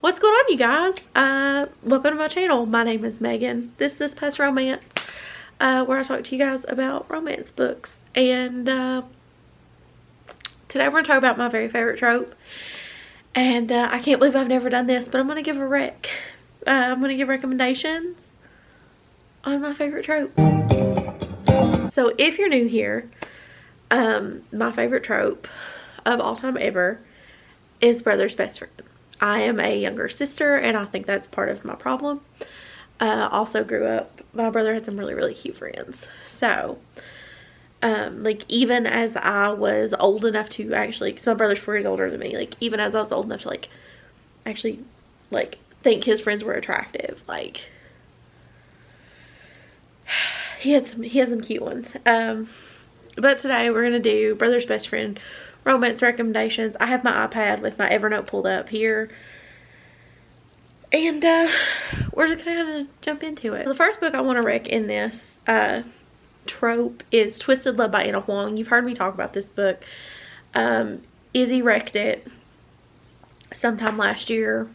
What's going on, you guys? Welcome to my channel. My name is Megan. This is This Past Romance, where I talk to you guys about romance books. And today we're going to talk about my very favorite trope. And I can't believe I've never done this, but I'm going to give I'm going to give recommendations on my favorite trope. So if you're new here, my favorite trope of all time ever is brother's best friend. I am a younger sister, and I think that's part of my problem. Also grew up, my brother had some really cute friends. So, like, even as I was old enough to actually, because my brother's 4 years older than me, like, even as I was old enough to, like, actually, like, think his friends were attractive, like, he had some cute ones. But today we're going to do brother's best friend romance recommendations. I have my iPad with my Evernote pulled up here, and we're just gonna jump into it. The first book I want to rec in this trope is Twisted Love by Huang. You've heard me talk about this book. Izzy wrecked it sometime last year.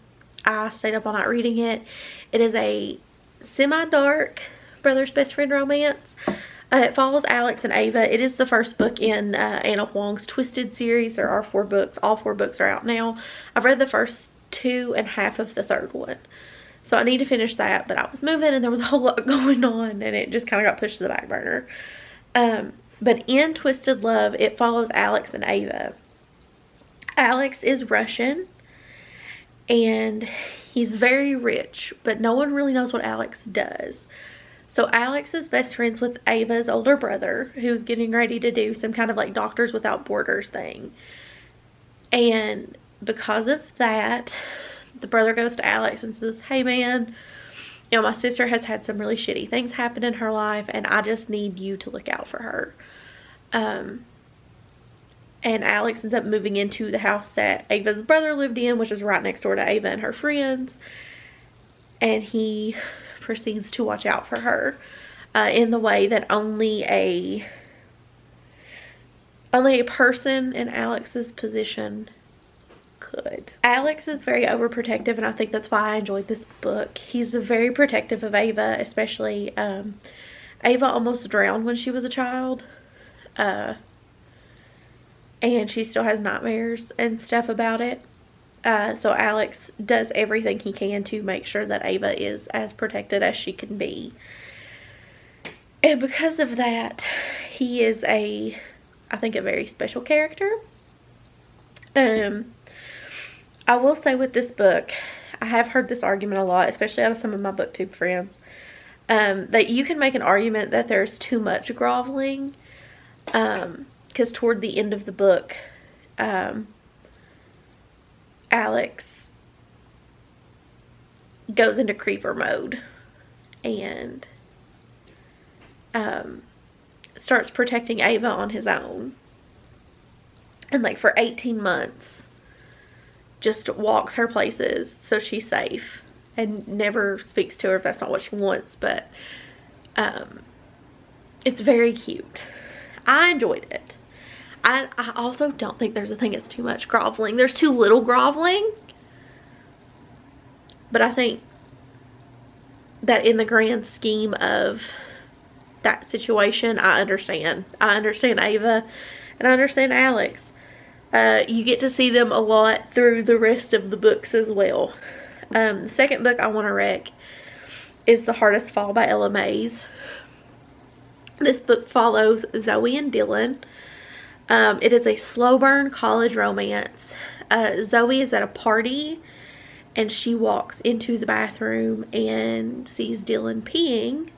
I stayed up all night reading it. It is a semi-dark brother's best friend romance. It follows Alex and Ava. It is the first book in Anna Huang's Twisted series. There are 4 books. All 4 books are out now. I've read the first 2 and half of the 3rd one. So I need to finish that. But I was moving and there was a whole lot going on, and it just kind of got pushed to the back burner. But in Twisted Love, it follows Alex and Ava. Alex is Russian, and he's very rich, but no one really knows what Alex does. So Alex is best friends with Ava's older brother, who's getting ready to do some kind of like Doctors Without Borders thing. And because of that, the brother goes to Alex and says, hey man, you know, my sister has had some really shitty things happen in her life, and I just need you to look out for her. And Alex ends up moving into the house that Ava's brother lived in, which is right next door to Ava and her friends. And he proceeds to watch out for her in the way that only a person in Alex's position could. Alex is very overprotective, and I think that's why I enjoyed this book. He's very protective of Ava, especially Ava almost drowned when she was a child, and she still has nightmares and stuff about it. So Alex does everything he can to make sure that Ava is as protected as she can be. And because of that, he is I think a very special character. I will say with this book, I have heard this argument a lot, especially out of some of my booktube friends, that you can make an argument that there's too much groveling, because toward the end of the book, Alex goes into creeper mode and starts protecting Ava on his own, and like for 18 months just walks her places so she's safe and never speaks to her if that's not what she wants. But it's very cute. I enjoyed it. I also don't think there's a thing that's too much groveling. There's too little groveling. But I think that in the grand scheme of that situation, I understand. I understand Ava, and I understand Alex. You get to see them a lot through the rest of the books as well. The second book I want to rec is The Hardest Fall by Maise. This book follows Zoe and Dylan. It is a slow burn college romance. Zoe is at a party, and she walks into the bathroom and sees Dylan peeing,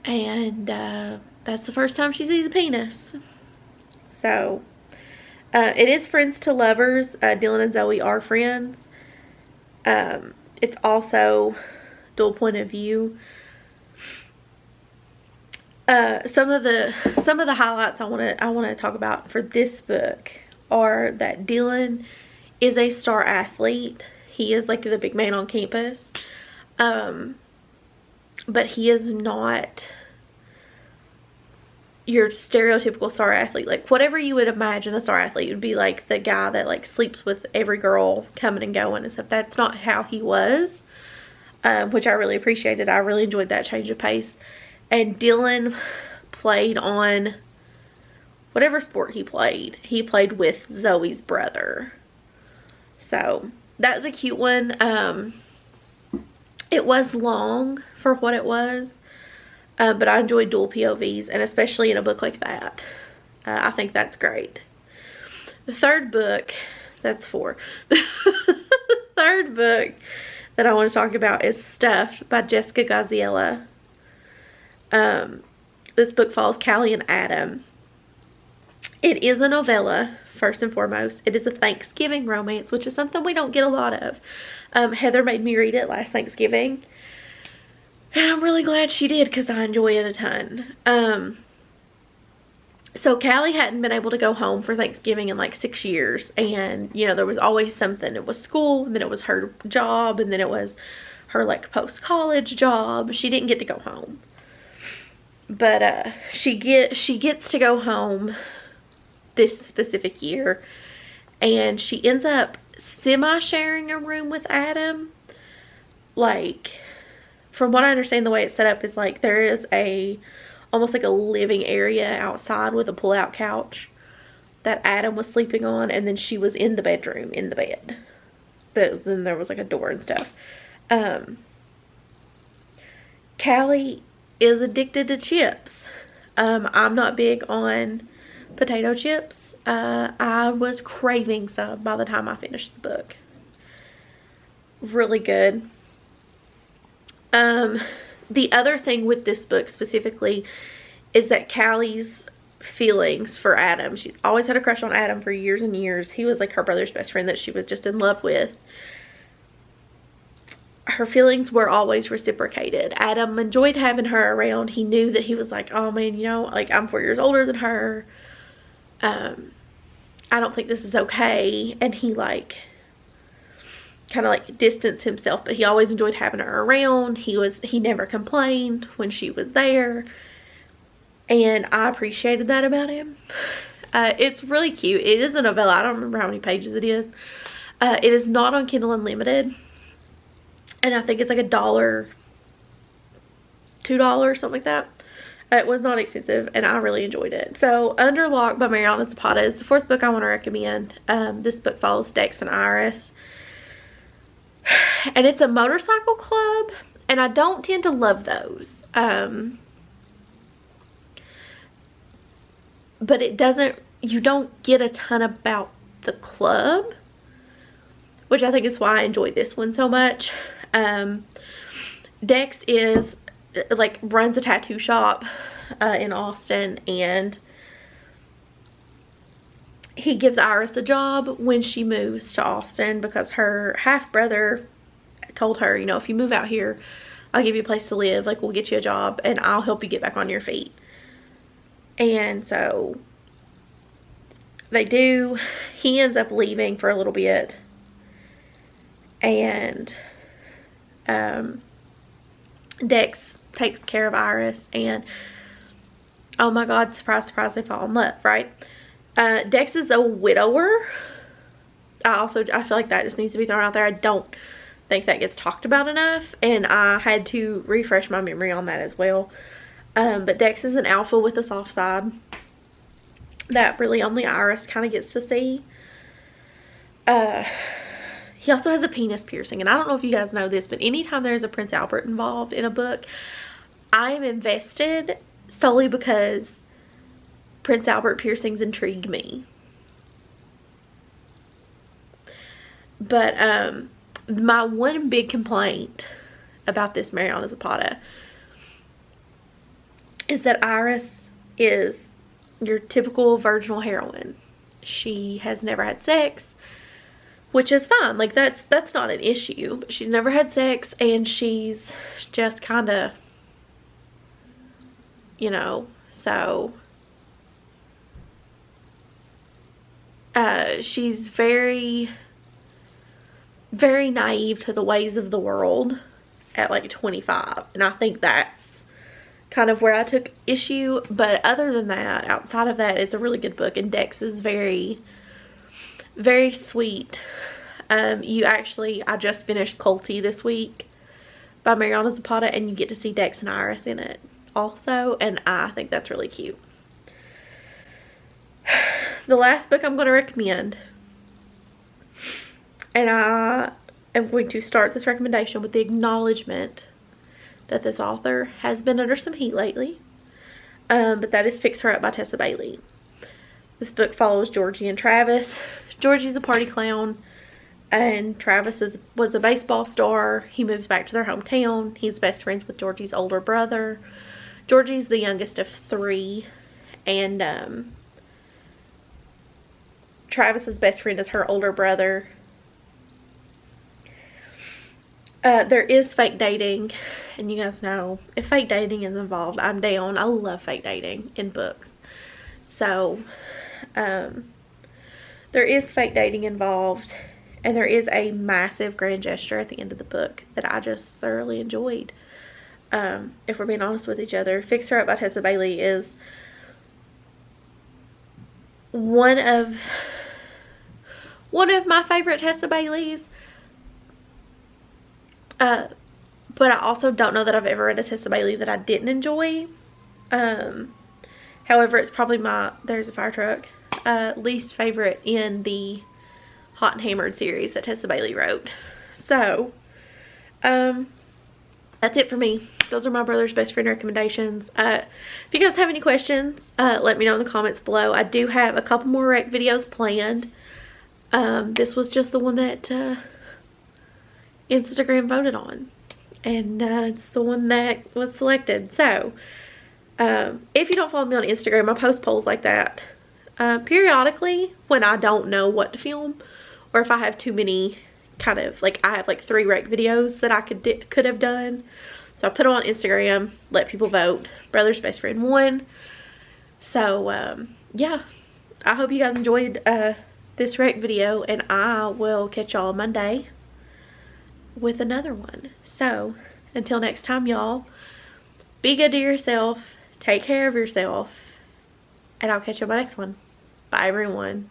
and that's the first time she sees a penis. So it is friends to lovers. Dylan and Zoe are friends. It's also dual point of view. Some of the highlights I want to talk about for this book are that Dylan is a star athlete. He is like the big man on campus, but he is not your stereotypical star athlete, like whatever you would imagine a star athlete would be, like the guy that like sleeps with every girl coming and going and stuff. That's not how he was, which I really appreciated. I really enjoyed that change of pace. And Dylan played on whatever sport he played. He played with Zoe's brother. So that was a cute one. It was long for what it was. But I enjoy dual POVs, and especially in a book like that. I think that's great. The third book, that's 4. The third book that I want to talk about is Stuffed by Jessica Gadzelia. This book follows Callie and Adam. It is a novella, first and foremost. It is a Thanksgiving romance, which is something we don't get a lot of. Heather made me read it last Thanksgiving. And I'm really glad she did, because I enjoy it a ton. So Callie hadn't been able to go home for Thanksgiving in like 6 years. And, you know, there was always something. It was school, and then it was her job, and then it was her like post-college job. She didn't get to go home. But she gets to go home this specific year. And she ends up semi-sharing a room with Adam. Like, from what I understand, the way it's set up is like there is almost like a living area outside with a pull-out couch that Adam was sleeping on, and then she was in the bedroom in the bed. Then there was like a door and stuff. Callie is addicted to chips. I'm not big on potato chips. I was craving some by the time I finished the book. Really good. The other thing with this book specifically is that Callie's feelings for Adam, she's always had a crush on Adam for years and years. He was like her brother's best friend that she was just in love with. Her feelings were always reciprocated. Adam enjoyed having her around. He knew that he was like, oh man, you know, like I'm 4 years older than her. I don't think this is okay. And he like kind of like distanced himself, but he always enjoyed having her around. He never complained when she was there, and I appreciated that about him. It's really cute. It is a novella. I don't remember how many pages it is. It is not on Kindle Unlimited, and I think it's like $1, $2, something like that. It was not expensive, and I really enjoyed it. So, Under Locke by Mariana Zapata is the 4th book I want to recommend. This book follows Dex and Iris. And it's a motorcycle club, and I don't tend to love those. But you don't get a ton about the club, which I think is why I enjoyed this one so much. Dex is like runs a tattoo shop in Austin, and he gives Iris a job when she moves to Austin because her half-brother told her, you know, if you move out here, I'll give you a place to live, like we'll get you a job and I'll help you get back on your feet. And so they do. He ends up leaving for a little bit, and Dex takes care of Iris, and oh my god, surprise surprise, they fall in love, right? Dex is a widower. I feel like that just needs to be thrown out there. I don't think that gets talked about enough, and I had to refresh my memory on that as well. But Dex is an alpha with a soft side that really only Iris kind of gets to see. He also has a penis piercing, and I don't know if you guys know this, but anytime there's a Prince Albert involved in a book, I am invested solely because Prince Albert piercings intrigue me. But my one big complaint about this Mariana Zapata is that Iris is your typical virginal heroine. She has never had sex, which is fine. Like that's not an issue. But she's never had sex, and she's just kind of, you know, so she's very, very naive to the ways of the world at like 25, and I think that's kind of where I took issue. But other than that, outside of that, it's a really good book. And Dex is very, very sweet. I just finished Culty this week by Mariana Zapata, and you get to see Dex and Iris in it also, and I think that's really cute. The last book I'm going to recommend, and I am going to start this recommendation with the acknowledgement that this author has been under some heat lately, but that is Fix Her Up by Tessa Bailey. This book follows Georgie and Travis. Georgie's a party clown, and Travis was a baseball star. He moves back to their hometown. He's best friends with Georgie's older brother. Georgie's the youngest of 3, and Travis's best friend is her older brother. There is fake dating, and you guys know if fake dating is involved, I'm down. I love fake dating in books. So there is fake dating involved. And there is a massive grand gesture at the end of the book that I just thoroughly enjoyed. If we're being honest with each other, Fix Her Up by Tessa Bailey is one of my favorite Tessa Baileys. But I also don't know that I've ever read a Tessa Bailey that I didn't enjoy. However, it's probably there's a fire truck, least favorite in the Hot and Hammered series that Tessa Bailey wrote. So, that's it for me. Those are my brother's best friend recommendations. If you guys have any questions, let me know in the comments below. I do have a couple more rec videos planned. This was just the one that Instagram voted on. And it's the one that was selected. So, if you don't follow me on Instagram, I post polls like that periodically when I don't know what to film. Or if I have too many I have like 3 rec videos that I could have done. So I put them on Instagram, let people vote. Brother's best friend won. So, yeah. I hope you guys enjoyed this rec video. And I will catch y'all Monday with another one. So, until next time, y'all. Be good to yourself. Take care of yourself. And I'll catch you on my next one. Bye, everyone.